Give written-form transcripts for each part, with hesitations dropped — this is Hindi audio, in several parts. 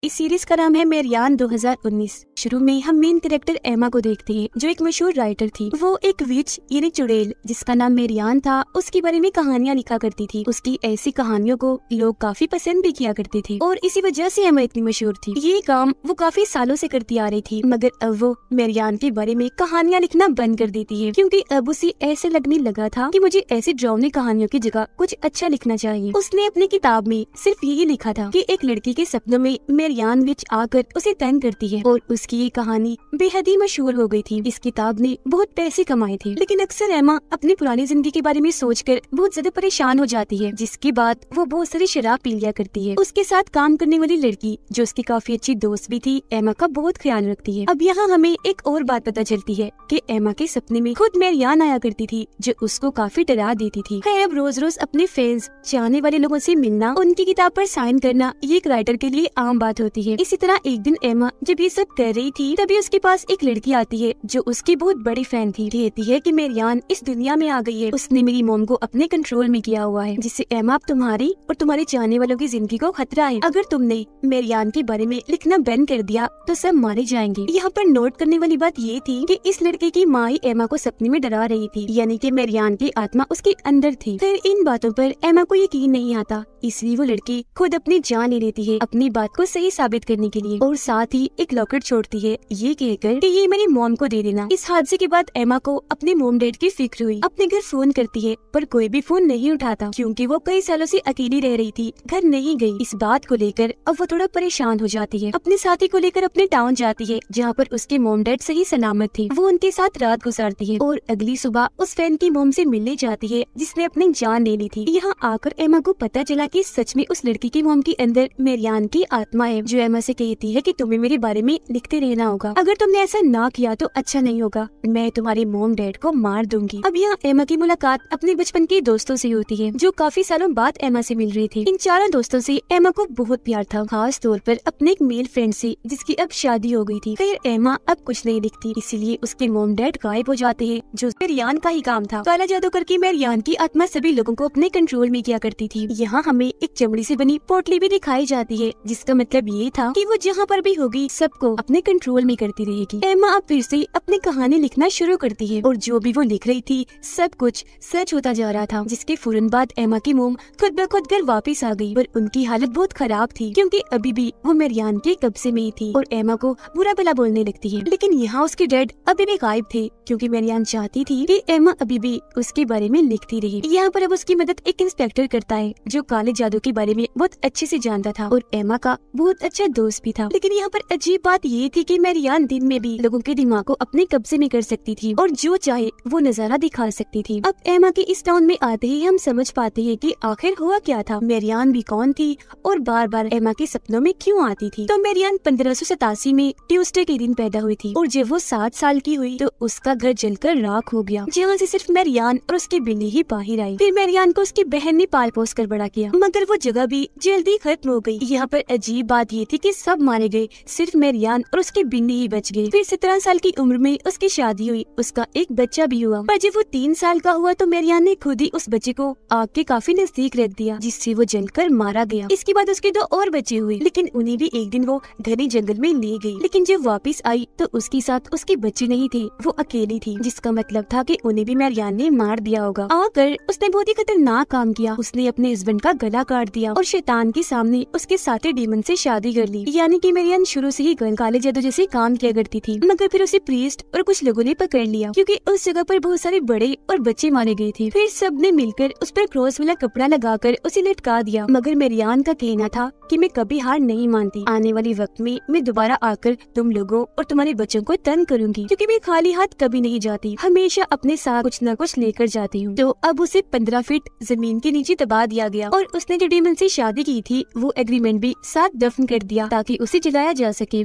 इस सीरीज का नाम है मेरियान 2019। शुरू में हम मेन कैरेक्टर एमा को देखते हैं, जो एक मशहूर राइटर थी। वो एक विच यानी चुड़ैल जिसका नाम मेरियान था, उसके बारे में कहानियां लिखा करती थी। उसकी ऐसी कहानियों को लोग काफी पसंद भी किया करते थे और इसी वजह से एमा इतनी मशहूर थी। ये काम वो काफी सालों से करती आ रही थी, मगर अब वो मेरियान के बारे में कहानियां लिखना बंद कर देती है, क्योंकि अब उसे ऐसे लगने लगा था कि मुझे ऐसी ड्रावनी कहानियों की जगह कुछ अच्छा लिखना चाहिए। उसने अपनी किताब में सिर्फ यही लिखा था कि एक लड़की के सपनों में मेरियान विच आकर उसे तंग करती है, और उसकी ये कहानी बेहद ही मशहूर हो गई थी। इस किताब ने बहुत पैसे कमाए थे, लेकिन अक्सर एमा अपनी पुरानी जिंदगी के बारे में सोचकर बहुत ज्यादा परेशान हो जाती है, जिसके बाद वो बहुत सारी शराब पी लिया करती है। उसके साथ काम करने वाली लड़की, जो उसकी काफी अच्छी दोस्त भी थी, एमा का बहुत ख्याल रखती है। अब यहाँ हमें एक और बात पता चलती है कि एमा के सपने में खुद मेरियान आया करती थी, जो उसको काफी डरा देती थी। खैर, अब रोज रोज अपने फैंस, चाहने वाले लोगों से मिलना, उनकी किताब पर साइन करना, ये एक राइटर के लिए आम बात होती है। इसी तरह एक दिन एमा जब ये सब कर रही थी, तभी उसके पास एक लड़की आती है जो उसकी बहुत बड़ी फैन थी। कहती है कि मेरियान इस दुनिया में आ गई है, उसने मेरी मॉम को अपने कंट्रोल में किया हुआ है, जिससे एमा अब तुम्हारी और तुम्हारे चाहने वालों की जिंदगी को खतरा है। अगर तुमने मेरियान के बारे में लिखना बंद कर दिया तो सब मारे जाएंगे। यहाँ पर नोट करने वाली बात ये थी कि इस लड़के की माँ ही एमा को सपने में डरा रही थी, यानी कि मेरियान की आत्मा उसके अंदर थी। फिर इन बातों पर एमा को यकीन नहीं आता, इसलिए वो लड़की खुद अपनी जान ले लेती है अपनी बात को सही साबित करने के लिए, और साथ ही एक लॉकेट छोड़ती है ये कहकर कि ये मेरी मॉम को दे देना। इस हादसे के बाद एमा को अपने मॉम डैड की फिक्र हुई। अपने घर फोन करती है, पर कोई भी फोन नहीं उठाता, क्योंकि वो कई सालों से अकेली रह रही थी, घर नहीं गई। इस बात को लेकर अब वो थोड़ा परेशान हो जाती है। अपने साथी को लेकर अपने टाउन जाती है, जहाँ पर उसके मॉम डैड सही सलामत थे। वो उनके साथ रात गुजारती है और अगली सुबह उस फैन की मॉम से मिलने जाती है जिसने अपनी जान ले ली थी। यहाँ आकर एमा को पता चला कि सच में उस लड़की की मॉम के अंदर मेरियान की आत्मा है, जो एमा से कहती है कि तुम्हें मेरे बारे में लिखते रहना होगा। अगर तुमने ऐसा ना किया तो अच्छा नहीं होगा, मैं तुम्हारे मॉम डैड को मार दूंगी। अब यहाँ एमा की मुलाकात अपने बचपन के दोस्तों से होती है, जो काफी सालों बाद एमा से मिल रही थी। इन चारों दोस्तों से एमा को बहुत प्यार था, खास तौर पर अपने एक मेल फ्रेंड से, जिसकी अब शादी हो गई थी। खैर, एमा अब कुछ नहीं लिखती, इसीलिए उसके मॉम डैड गायब हो जाते हैं, जो मेरियान का ही काम था। काला जादू करके मेरियान की आत्मा सभी लोगों को अपने कंट्रोल में किया करती थी। यहाँ हमें एक चमड़ी से बनी पोटली भी दिखाई जाती है, जिसका मतलब ये था कि वो जहाँ पर भी होगी सबको अपने कंट्रोल में करती रहेगी। एमा अब फिर से अपनी कहानी लिखना शुरू करती है, और जो भी वो लिख रही थी सब कुछ सच होता जा रहा था। जिसके फौरन बाद एमा की मोम खुद ब खुद घर वापस आ गई, पर उनकी हालत बहुत खराब थी, क्योंकि अभी भी वो मेरियान के कब्जे में ही थी और एमा को बुरा भला बोलने लगती है। लेकिन यहाँ उसके डैड अभी भी गायब थे, क्योंकि मेरियान चाहती थी कि एमा अभी भी उसके बारे में लिखती रही। यहाँ पर अब उसकी मदद एक इंस्पेक्टर करता है, जो काले जादू के बारे में बहुत अच्छे से जानता था और एमा का बहुत अच्छा दोस्त भी था। लेकिन यहाँ पर अजीब बात ये थी कि मेरियान दिन में भी लोगों के दिमाग को अपने कब्जे में कर सकती थी और जो चाहे वो नजारा दिखा सकती थी। अब एमा के इस टाउन में आते ही हम समझ पाते हैं कि आखिर हुआ क्या था, मेरियान भी कौन थी और बार बार एमा के सपनों में क्यों आती थी। तो मेरियान 1587 में ट्यूसडे के दिन पैदा हुई थी, और जब वो 7 साल की हुई तो उसका घर जलकर राख हो गया, जहाँ से सिर्फ मेरियान और उसकी बिल्ली ही बाहर आई। फिर मेरियान को उसकी बहन ने पाल पोस कर बड़ा किया, मगर वो जगह भी जल्दी खत्म हो गई। यहाँ पर अजीब बात ये थी कि सब मारे गए, सिर्फ मेरियान और उसकी बिल्ली ही बच गई। फिर 17 साल की उम्र में उसकी शादी हुई, उसका एक बच्चा भी हुआ, पर जब वो 3 साल का हुआ तो मेरियान ने खुद ही उस बच्चे को आग के काफी नजदीक रख दिया, जिससे वो जलकर मारा गया। इसके बाद उसके 2 और बच्चे हुए, लेकिन उन्हें भी एक दिन वो घने जंगल में ले गई। लेकिन जब वापस आई तो उसके साथ उसके बच्चे नहीं थे, वो अकेली थी, जिसका मतलब था कि उन्हें भी मेरियान ने मार दिया होगा। आकर उसने बहुत ही खतरनाक काम किया, उसने अपने हस्बैंड का गला काट दिया और शैतान के सामने उसके साथी डीमन से शादी कर ली। यानी कि मेरियान शुरू से ही काले जादू जैसे काम किया करती थी, मगर फिर उसे प्रीस्ट और कुछ लोगों ने पकड़ लिया, क्योंकि उस जगह पर बहुत सारे बड़े और बच्चे मारे गए थे। फिर सब ने मिलकर उस पर क्रॉस वाला कपड़ा लगाकर उसे लटका दिया, मगर मेरियान का कहना था कि मैं कभी हार नहीं मानती, आने वाले वक्त में मैं दोबारा आकर तुम लोगों और तुम्हारे बच्चों को तंग करूंगी, क्योंकि मैं खाली हाथ कभी नहीं जाती, हमेशा अपने साथ कुछ न कुछ लेकर जाती हूँ। तो अब उसे 15 फीट जमीन के नीचे दबा दिया गया, और उसने जो डीमन से शादी की थी वो एग्रीमेंट भी साथ दफन कर दिया, ताकि उसे जलाया जा सके।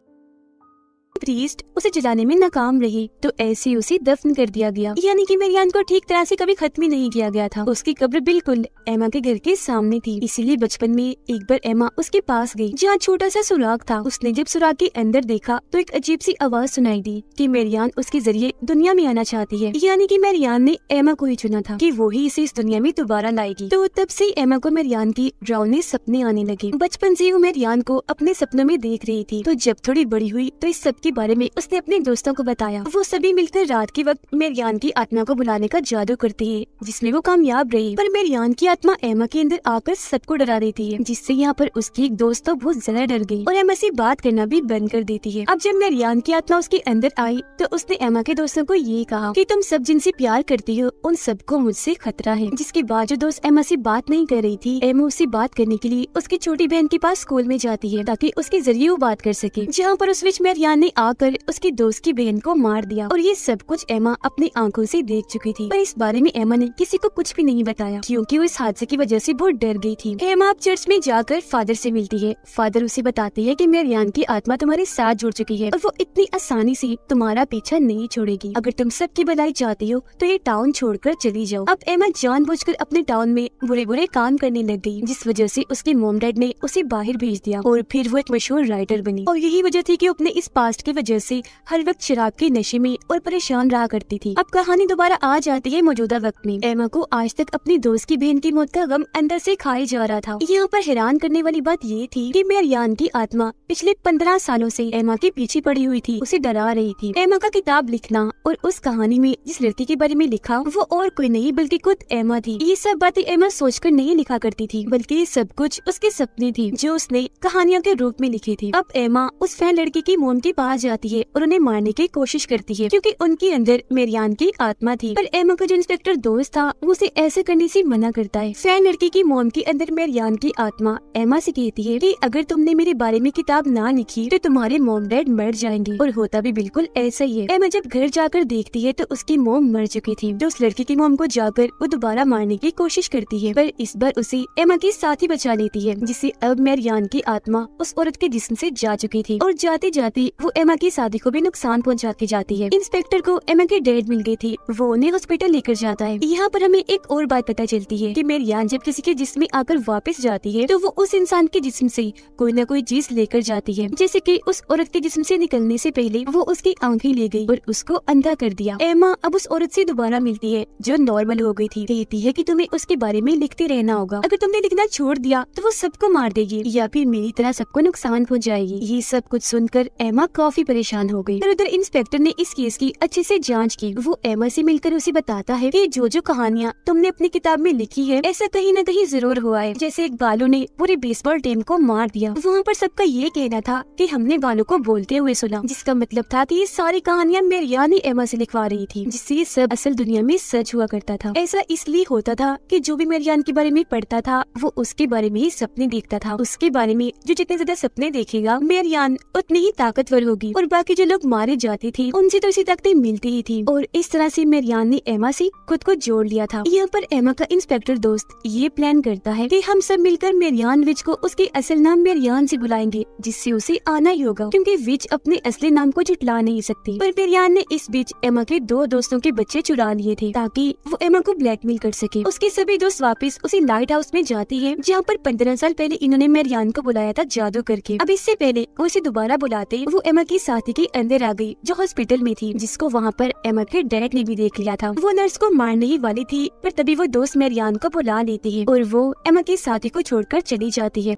प्रीस्ट उसे जलाने में नाकाम रही तो ऐसे उसे दफन कर दिया गया, यानी कि मेरियान को ठीक तरह से कभी खत्म ही नहीं किया गया था। उसकी कब्र बिल्कुल एमा के घर के सामने थी, इसीलिए बचपन में एक बार एमा उसके पास गई जहाँ छोटा सा सुराग था। उसने जब सुराग के अंदर देखा तो एक अजीब सी आवाज सुनाई दी कि मेरियान उसके जरिए दुनिया में आना चाहती है, यानी कि मेरियान ने एमा को ही चुना था कि वो ही इसे इस दुनिया में दोबारा लाएगी। तो तब से एमा को मेरियान की डरावने सपने आने लगे। बचपन से वो मेरियान को अपने सपनों में देख रही थी, तो जब थोड़ी बड़ी हुई तो इस सब के बारे में उसने अपने दोस्तों को बताया। वो सभी मिलकर रात के वक्त मेरियान की आत्मा को बुलाने का जादू करते हैं, जिसमें वो कामयाब रही। पर मेरियान की आत्मा एमा के अंदर आकर सबको डरा देती है, जिससे यहाँ पर उसकी एक दोस्त तो बहुत ज्यादा डर गई और एमा से बात करना भी बंद कर देती है। अब जब मेरियान की आत्मा उसके अंदर आई तो उसने एमा के दोस्तों को ये कहा कि तुम सब जिनसे प्यार करती हो उन सबको मुझसे खतरा है। जिसके बाद जो दोस्त एमा से बात नहीं कर रही थी, एमा उससे बात करने के लिए उसकी छोटी बहन के पास स्कूल में जाती है ताकि उसके जरिए वो बात कर सके, जहाँ पर उस बीच मेरियान ने आकर उसकी दोस्त की बहन को मार दिया। और ये सब कुछ एमा अपनी आंखों से देख चुकी थी, पर इस बारे में एमा ने किसी को कुछ भी नहीं बताया क्योंकि वो इस हादसे की वजह से बहुत डर गई थी। एमा अब चर्च में जाकर फादर से मिलती है। फादर उसे बताते हैं कि मेरियान की आत्मा तुम्हारे साथ जुड़ चुकी है और वो इतनी आसानी से तुम्हारा पीछा नहीं छोड़ेगी। अगर तुम सबकी भलाई चाहती हो तो ये टाउन छोड़कर चली जाओ। अब एमा जानबूझकर अपने टाउन में बुरे बुरे काम करने लग गई, जिस वजह से उसके मॉम डैड ने उसे बाहर भेज दिया और फिर वो एक मशहूर राइटर बनी। और यही वजह थी कि अपने इस पास्ट की वजह से हर वक्त शराब के नशे में और परेशान रहा करती थी। अब कहानी दोबारा आ जाती है मौजूदा वक्त में। एमा को आज तक अपनी दोस्त की बहन की मौत का गम अंदर से खाए जा रहा था। यहाँ पर हैरान करने वाली बात ये थी कि मेरियान की आत्मा पिछले 15 सालों से एमा के पीछे पड़ी हुई थी, उसे डरा रही थी। एमा का किताब लिखना और उस कहानी में जिस लड़की के बारे में लिखा वो और कोई नहीं बल्कि खुद एमा थी। ये सब बातें एमा सोचकर नहीं लिखा करती थी, बल्कि ये सब कुछ उसके सपने थी जो उसने कहानियों के रूप में लिखी थी। अब एमा उस फैन लड़की की मोम के पास जाती है और उन्हें मारने की कोशिश करती है क्योंकि उनके अंदर मेरियान की आत्मा थी। पर एमा का जो इंस्पेक्टर दोस्त था वो उसे ऐसे करने से मना करता है। फैन लड़की की मोम के अंदर मेरियान की आत्मा एमा से कहती है कि अगर तुमने मेरे बारे में किताब ना लिखी तो तुम्हारे मोम डैड मर जाएंगे। और होता भी बिल्कुल ऐसा ही है। एमा जब घर जाकर देखती है तो उसकी मोम मर चुकी थी। तो उस लड़की की मोम को जाकर वो दोबारा मारने की कोशिश करती है, पर इस बार उसे एमा के साथ ही बचा लेती है, जिससे अब मेरियान की आत्मा उस औरत के जिस्म से जा चुकी थी और जाते जाते वो एमा की शादी को भी नुकसान पहुंचा के जाती है। इंस्पेक्टर को एमा के डैड मिल गई थी, वो उन्हें हॉस्पिटल लेकर जाता है। यहाँ पर हमें एक और बात पता चलती है कि मेरियान जब किसी के जिस्म में आकर वापस जाती है तो वो उस इंसान के जिस्म से कोई न कोई चीज लेकर जाती है, जैसे कि उस औरत के जिस्म से निकलने से पहले वो उसकी आंखें ले गई और उसको अंधा कर दिया। एमा अब उस औरत से दोबारा मिलती है जो नॉर्मल हो गई थी। कहती है कि तुम्हें उसके बारे में लिखते रहना होगा, अगर तुमने लिखना छोड़ दिया तो वो सबको मार देगी या फिर मेरी तरह सबको नुकसान पहुंचाएगी। ये सब कुछ सुनकर एमा काफी परेशान हो गई। उधर इंस्पेक्टर ने इस केस की अच्छे से जांच की। वो एमा से मिलकर उसे बताता है कि जो कहानियाँ तुमने अपनी किताब में लिखी है ऐसा कहीं न कहीं जरूर हुआ है। जैसे एक बालू ने पूरे बेसबॉल टीम को मार दिया, वहाँ पर सबका ये कहना था कि हमने बालू को बोलते हुए सुना, जिसका मतलब था कि ये सारी कहानियाँ मेरियान ही एमा से लिखवा रही थी, जिससे ये सब असल दुनिया में सच हुआ करता था। ऐसा इसलिए होता था कि जो भी मेरियान के बारे में पढ़ता था वो उसके बारे में ही सपने देखता था। उसके बारे में जो जितने ज्यादा सपने देखेगा मेरियान उतनी ही ताकतवर होगी और बाकी जो लोग मारे जाते थे उनसे तो इसी ताकतें मिलती ही थी। और इस तरह से मेरियान ने एमा से खुद को जोड़ लिया था। यहाँ पर एमा का इंस्पेक्टर दोस्त ये प्लान करता है कि हम सब मिलकर मेरियान विच को उसके असल नाम मेरियान से बुलाएंगे, जिससे उसे आना ही होगा क्योंकि विच अपने असली नाम को झुठला नहीं सकती। पर मेरियान ने इस बीच एमा के 2 दोस्तों के बच्चे चुरा लिए थे ताकि वो एमा को ब्लैकमेल कर सके। उसके सभी दोस्त वापस उसी लाइट हाउस में जाते हैं जहाँ पर 15 साल पहले इन्होंने मेरियान को बुलाया था जादू करके। अब इससे पहले वो उसे दोबारा बुलाते वो एमा की साथी के अंदर आ गई जो हॉस्पिटल में थी, जिसको वहाँ पर एमा के डैड ने भी देख लिया था। वो नर्स को मारने ही वाली थी पर तभी वो दोस्त मेरियान को बुला लेती है और वो एमा की साथी को छोड़कर चली जाती है।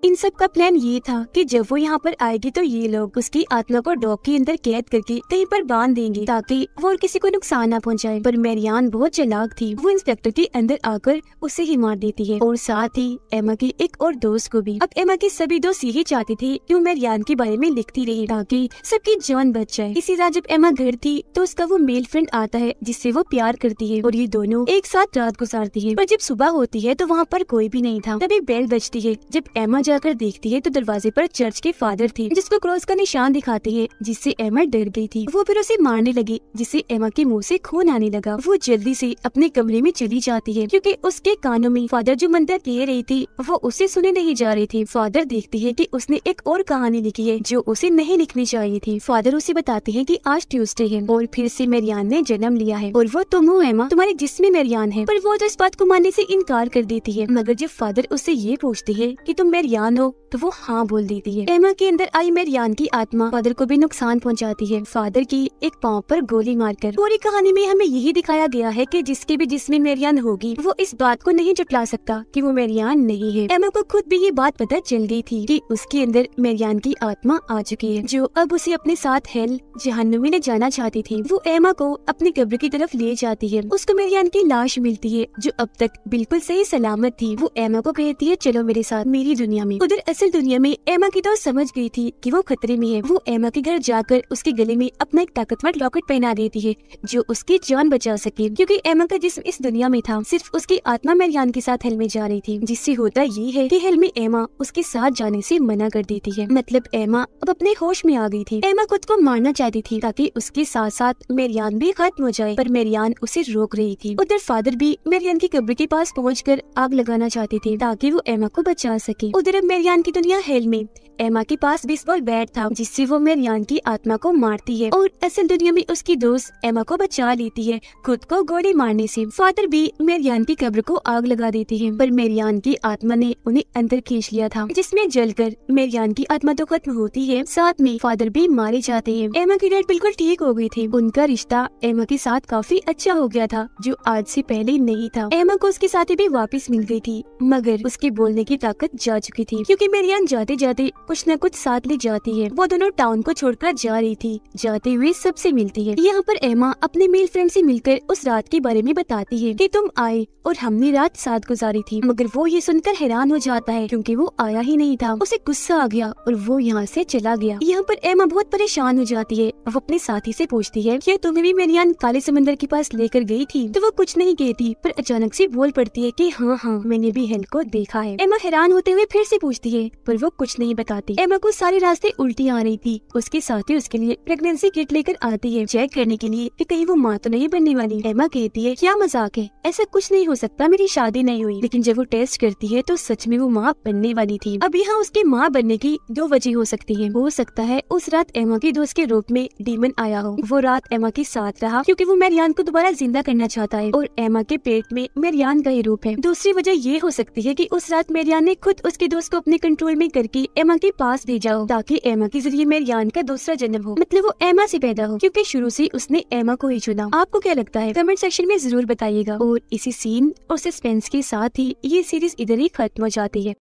इन सब का प्लान ये था कि जब वो यहाँ पर आएगी तो ये लोग उसकी आत्मा को डॉग के अंदर कैद करके कहीं पर बांध देंगे ताकि वो और किसी को नुकसान ना पहुँचाए। पर मेरियान बहुत चालाक थी, वो इंस्पेक्टर के अंदर आकर उसे ही मार देती है और साथ ही एमा की एक और दोस्त को भी। अब एमा के सभी दोस्त यही चाहते थे कि वो मेरियान के बारे में लिखती रहे ताकि सबकी जान बच जाए। इसी रात जब एमा घर थी तो उसका वो मेल फ्रेंड आता है जिससे वो प्यार करती है और ये दोनों एक साथ रात गुजारती है। पर जब सुबह होती है तो वहाँ पर कोई भी नहीं था। तभी बेल बजती है। जब एमा जाकर देखती है तो दरवाजे पर चर्च के फादर थे, जिसको क्रॉस का निशान दिखाते हैं, जिससे एमा डर गई थी। वो फिर उसे मारने लगी, जिससे एमा के मुंह से खून आने लगा। वो जल्दी से अपने कमरे में चली जाती है, क्योंकि उसके कानों में फादर जो मंत्र कह रही थी वो उसे सुने नहीं जा रही थी। फादर देखती है कि उसने एक और कहानी लिखी है जो उसे नहीं लिखनी चाहिए थी। फादर उसे बताते हैं कि आज ट्यूसडे है और फिर से मेरियान ने जन्म लिया है और वो तुम हो एमा, तुम्हारे जिस्म में मेरियान है। पर वो तो इस बात को मानने से इनकार कर देती है। मगर जब फादर उससे ये पूछती है कि तुम मेरियान हो तो वो हाँ बोल देती है। एमा के अंदर आई मेरियान की आत्मा फादर को भी नुकसान पहुंचाती है, फादर की एक पाँव पर गोली मारकर। पूरी कहानी में हमें यही दिखाया गया है कि जिसके भी जिस्म में मेरियान होगी वो इस बात को नहीं जुटला सकता कि वो मेरियान नहीं है। एमा को खुद भी ये बात पता चल गई थी कि उसके अंदर मेरियान की आत्मा आ चुकी है, जो अब उसे अपने साथ हेल जहन्नुमी ले जाना चाहती थी। वो एमा को अपनी कब्र की तरफ ले जाती है। उसको मेरियान की लाश मिलती है जो अब तक बिल्कुल सही सलामत थी। वो एमा को कहती है चलो मेरे साथ मेरी दुनिया में। उधर असल दुनिया में एमा की तो समझ गई थी कि वो खतरे में है। वो एमा के घर जाकर उसके गले में अपना एक ताकतवर लॉकेट पहना देती है जो उसकी जान बचा सके, क्योंकि एमा का जिस्म इस दुनिया में था, सिर्फ उसकी आत्मा मेरियान के साथ हेल में जा रही थी। जिससे होता ये है कि हेल में एमा उसके साथ जाने से मना कर देती है। मतलब एमा अब अपने होश में आ गई थी। एमा खुद को मारना चाहती थी ताकि उसके साथ साथ मेरियान भी खत्म हो जाए, पर मेरियान उसे रोक रही थी। उधर फादर भी मेरियान की कब्र के पास पहुंचकर आग लगाना चाहते थे ताकि वो एमा को बचा सके। उधर अब मेरियान की दुनिया हेल में एमा के पास बेसबॉल बैट था जिससे वो मेरियान की आत्मा को मारती है और असल दुनिया में उसकी दोस्त एमा को बचा लेती है खुद को गोली मारने से। फादर भी मेरियान की कब्र को आग लगा देते हैं, पर मेरियान की आत्मा ने उन्हें अंदर खींच लिया था, जिसमें जलकर मेरियान की आत्मा तो खत्म होती है, साथ में फादर भी मारे जाते हैं। एमा की डेट बिल्कुल ठीक हो गई थी। उनका रिश्ता एमा के साथ काफी अच्छा हो गया था, जो आज से पहले नहीं था। एमा को उसके साथी भी वापस मिल गई थी, मगर उसके बोलने की ताकत जा चुकी थी, क्योंकि मेरियान जाते जाते कुछ न कुछ साथ ले जाती है। वो दोनों टाउन को छोड़कर जा रही थी। जाते हुए सबसे मिलती है। यहाँ पर एमा अपने मेल फ्रेंड से मिलकर उस रात के बारे में बताती है कि तुम आए और हमने रात साथ गुजारी थी। मगर वो ये सुनकर हैरान हो जाता है क्योंकि वो आया ही नहीं था। उसे गुस्सा आ गया और वो यहाँ से चला गया। यहाँ पर एमा बहुत परेशान हो जाती है। वो अपने साथी से पूछती है कि तुम्हें भी मेरियान काले समंदर के पास लेकर गई थी? तो वो कुछ नहीं कहती, पर अचानक से बोल पड़ती है कि हाँ मैंने भी हेल को देखा है। एमा हैरान होते हुए फिर से पूछती है, पर वो कुछ नहीं बताती। एमा को सारे रास्ते उल्टी आ रही थी। उसके साथी उसके लिए प्रेगनेंसी किट लेकर आती है चेक करने के लिए कि कहीं वो माँ तो नहीं बनने वाली। एमा कहती है क्या मजाक है, ऐसा कुछ नहीं हो सकता, मेरी शादी नहीं हुई। लेकिन जब वो टेस्ट करती है तो सच में वो माँ बनने वाली थी। अब यहाँ उसके माँ बनने की दो वजह हो सकती है। हो सकता है उस रात एमा के दोस्त के रूप में डीमन आया हो। वो रात एमा के साथ रहा क्योंकि वो मेरियान को दोबारा जिंदा करना चाहता है और एमा के पेट में मेरियान का ही रूप है। दूसरी वजह ये हो सकती है कि उस रात मेरियान ने खुद उसके दोस्त को अपने कंट्रोल में करके एमा के पास भेजा हो ताकि एमा के जरिए मेरियान का दूसरा जन्म हो, मतलब वो एमा से पैदा हो, क्योंकि शुरू से उसने एमा को ही चुना। आपको क्या लगता है कमेंट सेक्शन में जरूर बताइएगा। और इसी सीन और सस्पेंस के साथ ही ये सीरीज इधर ही खत्म हो जाती है।